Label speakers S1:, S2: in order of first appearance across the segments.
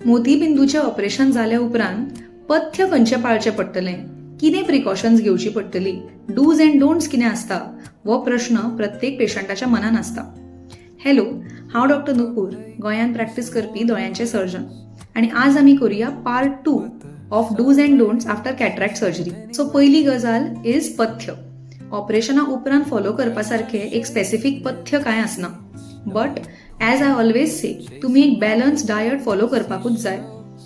S1: मोतीबिंदूचें operation जाल्या उपरांत पथ्य खंयचें पाळचें पडटलें, कितें प्रिकॉशन्स घेवची पडटली, डूज अँड डोंट्स कितें आसता, हो प्रश्न प्रत्येक पेशंटाच्या मनान आसता. हॅलो, हांव डॉक्टर नुपूर, गोंयांत प्रॅक्टीस करपी दोळ्यांचे सर्जन, आनी आज आमी करुया part 2 of dos and don'ts after cataract surgery. So पयली गजाल इज पथ्य. ऑपरेशना उपरांत फॉलो करपा सारखें एक स्पेसिफीक पथ्य कांय आसना, but as I always say तुमी एक बॅलन्स डायट फॉलो करपाकूच जाय.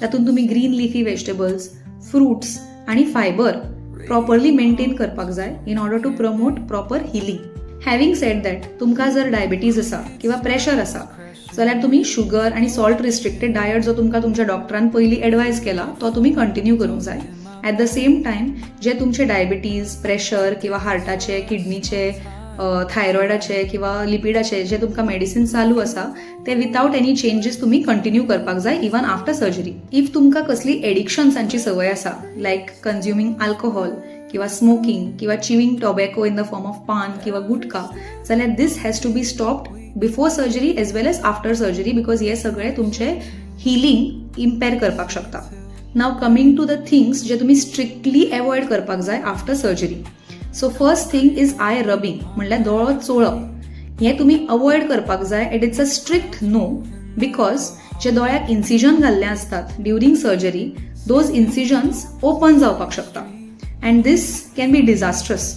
S1: तातूंत तुमी ग्रीन लिफी व्हेजिटेबल्स, फ्रुट्स आनी फायबर प्रॉपरली मेंटेन करपाक जाय in order to promote proper healing. Having said that, तुमकां जर डायबिटीज आसा किंवा प्रेशर आसा जाल्यार तुमी शुगर आनी सॉल्ट रिस्ट्रिक्टेड डायट जो तुमकां तुमच्या डॉक्टरान पयलीं एडवायज केला तो तुमी कंटिन्यू करूंक जाय. ॲट द सेम टायम जे तुमचे डायबिटीज, प्रेशर किंवा हार्टाचे, किडनीचे, थायरॉयडाचे किंवा लिपिडाचे जे तुमकां मेडिसिन चालू आसा ते विथआउट एनी चेंजीस तुमी कंटिन्यू करपाक जाय इवन आफ्टर सर्जरी. इफ तुमकां कसली एडिक्शन्सांची संवय आसा लायक कन्झ्युमिंग अल्कोहॉल किंवा स्मोकिंग किंवा chewing tobacco in the form of paan किंवा गुटखा, जाल्यार this has to be stopped before surgery as well as after surgery, because हे सगळे तुमचे हिलिंग इम्पेर करपाक शकता. Now coming to the things जे तुमी स्ट्रिक्टली एवॉयड करपाक जाय after surgery. So first thing is eye rubbing, म्हणल्यार दोळो चोळप. हें तुमी अवॉयड करपाक जाय at it's a strict no, because जे दोळ्याक इन्सिजन घाल्ले आसतात during surgery, those incisions open जावपाक शकता and this can be disastrous.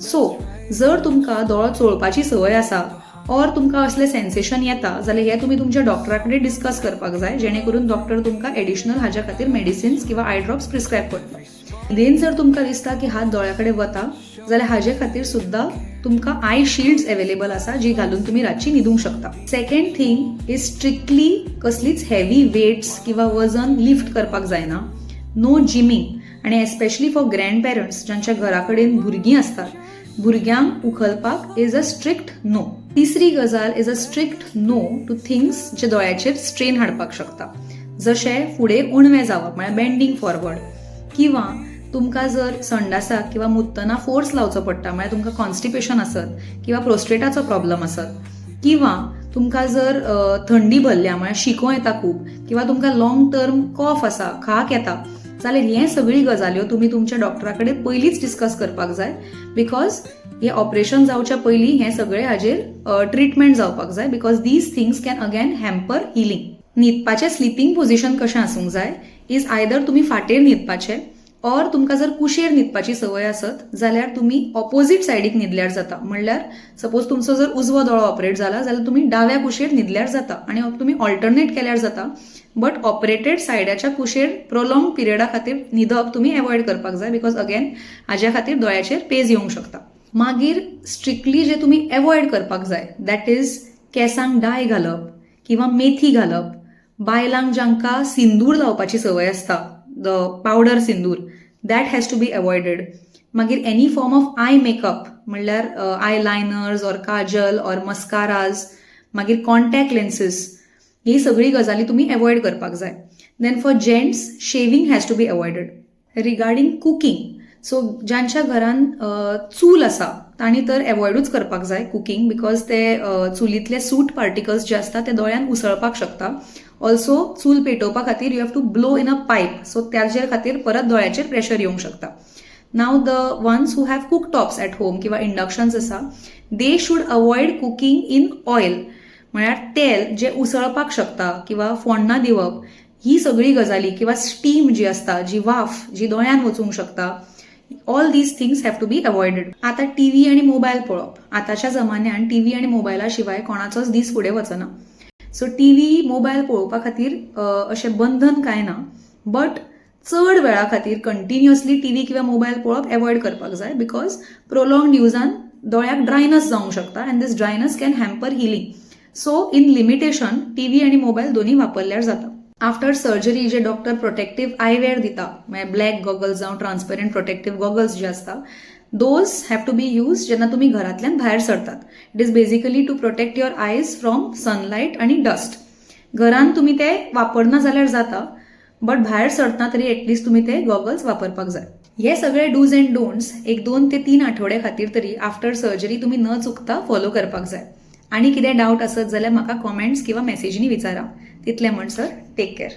S1: So जर तुमकां दोळो चोळपाची संवय आसा ऑर तुमकां असलें सेन्सेशन येता जाल्यार हें तुमी तुमच्या डॉक्टरा कडेन डिस्कस करपाक जाय, जेणे करून डॉक्टर तुमकां एडिशनल हाज्या खातीर मेडिसिन्स किंवा आय ड्रॉप्स प्रिस्क्रायब करतलो. देन जर तुमकां दिसता की हात दोळ्या कडेन वता जाल्यार हाजे खातीर सुद्दां तुमकां आय शिल्ड्स अवेलेबल आसा जी घालून तुमी रातची न्हिदूंक शकता. सेकंड थिंग इज स्ट्रिक्टली कसलीच हेवी वेट्स किंवा वजन लिफ्ट करपाक जायना. नो जिमींग, आनी एस्पेशली फॉर ग्रँड पेरंट्स ज्यांच्या घरा कडेन भुरगीं आसतात, भुरग्यांक उखलपाक इज अ स्ट्रिक्ट नो. तिसरी गजाल is a strict no to things जे दोळ्याचेर स्ट्रेन हाडपाक शकता, जशें फुडें उणवें जावप म्हळ्यार बेंडिंग फॉरवर्ड, किंवा तुमकां जर संडासाक किंवा मुत्तना फोर्स लावचो पडटा म्हळ्यार तुमकां कॉन्स्टिपेशन आसत किंवा प्रोस्टेटाचो प्रॉब्लम आसत, किंवा तुमकां जर थंडी भरल्या म्हळ्यार शिको येता खूब, किंवा तुमकां लॉंग टर्म कॉफ आसा, खाक येता, जाल्यार हे सगळी गजाल्यो तुमी तुमच्या डॉक्टरा कडेन पयलींच डिस्कस करपाक जाय, बिकॉज हे ऑपरेशन जावच्या पयलीं हे सगळे हाजेर ट्रिटमेंट जावपाक जाय, because these things can again hamper healing. न्हिदपाचें स्लिपींग पोझिशन कशें आसूंक जाय इज आयदर तुमी फाटीर न्हिदपाचें, ऑर तुमकां जर कुशीर न्हिदपाची संवय आसत जाल्यार तुमी ऑपोजीट सायडीक न्हिदल्यार जाता. म्हणल्यार सपोज तुमचो जर उजवो दोळो ऑपरेट जाला जाल्यार तुमी दाव्या कुशीर न्हिदल्यार जाता, आनी तुमी ऑल्टरनेट केल्यार जाता, बट ऑपरेटेड सायडाच्या कुशीर प्रोलॉंग पिरियडा खातीर न्हिदप तुमी एवॉयड करपाक जाय, बिकॉज अगेन हाज्या खातीर दोळ्याचेर पेज येवंक शकता. मागीर स्ट्रिक्टली जे तुमी एवॉयड करपाक जाय दॅट इज केंसांक डाय घालप किंवा मेथी घालप. बायलांक जांकां सिंदूर लावपाची संवय आसता, the powder sindoor, that has to be avoided. मागीर any form of eye makeup म्हणल्यार eye liners or kajal or mascaras, मागीर कॉन्टॅक्ट लेन्सीस, ही सगळी गजाली तुमी एवॉयड करपाक जाय. Then for gents shaving has to be avoided. Regarding cooking, so ज्यांच्या घरान चूल आसा तांणी तर एवॉयडूच करपाक जाय कुकिंग, बिकॉज ते चुलींतले सूट पार्टिकल्स जे आसता ते दोळ्यान उसळपाक शकता. ऑल्सो चूल पेटोवपा खातीर you have to blow in a pipe, so त्याचे खातीर परत दोळ्याचेर प्रेशर येवंक शकता. Now the ones who have cooktops at home किंवा इंडक्शन्स आसा, they should avoid cooking in oil, म्हळ्यार तेल जे उसळपाक शकता किंवा फोण्णां दिवप, ही सगळी गजाली, किंवा स्टीम जी आसता, जी वाफ जी दोळ्यान वचूंक शकता, all these things have to be avoided. आतां टीव्ही आनी मोबायल पळोवप, आतांच्या जमान्यान टीव्ही आनी मोबायला शिवाय कोणाचोच दीस फुडें वचना. सो टीव्ही मोबायल पळोवपा खातीर अशें बंधन कांय ना, बट चड वेळा खातीर कंटिन्युअसली टीव्ही किंवा मोबायल पळोवप एवॉयड करपाक जाय, बिकॉज प्रोलॉंग युजान दोळ्याक ड्रायनस जावंक शकता and this dryness can hamper healing. So in limitation TV आनी मोबायल दोन्ही वापरल्यार जाता. आफ्टर सर्जरी जे डॉक्टर प्रोटेक्टिव्ह आयवेअर दिता, म्हळ्यार ब्लॅक गॉगल्स जावं ट्रान्सपेरंट प्रोटेक्टिव्ह गॉगल्स जे आसता, those have to be use जेन्ना तुमी घरांतल्यान भायर सरतात. It is basically to protect your eyes from sunlight आनी डस्ट. घरान तुमी ते वापरना जाल्यार जाता, बट भायर सरतना तरी एटलीस्ट तुमी ते गॉगल्स वापरपाक जाय. हे सगळे डूज अँड डोंट्स 1-2 ते 3 आठवड्या खातीर तरी आफ्टर सर्जरी तुमी न चुकता फॉलो करपाक जाय. आनी कितें डावट आसत जाल्यार म्हाका कॉमेंट्स किंवा मेसेजींनी विचारा. तितलें म्हणसर टेक केअर.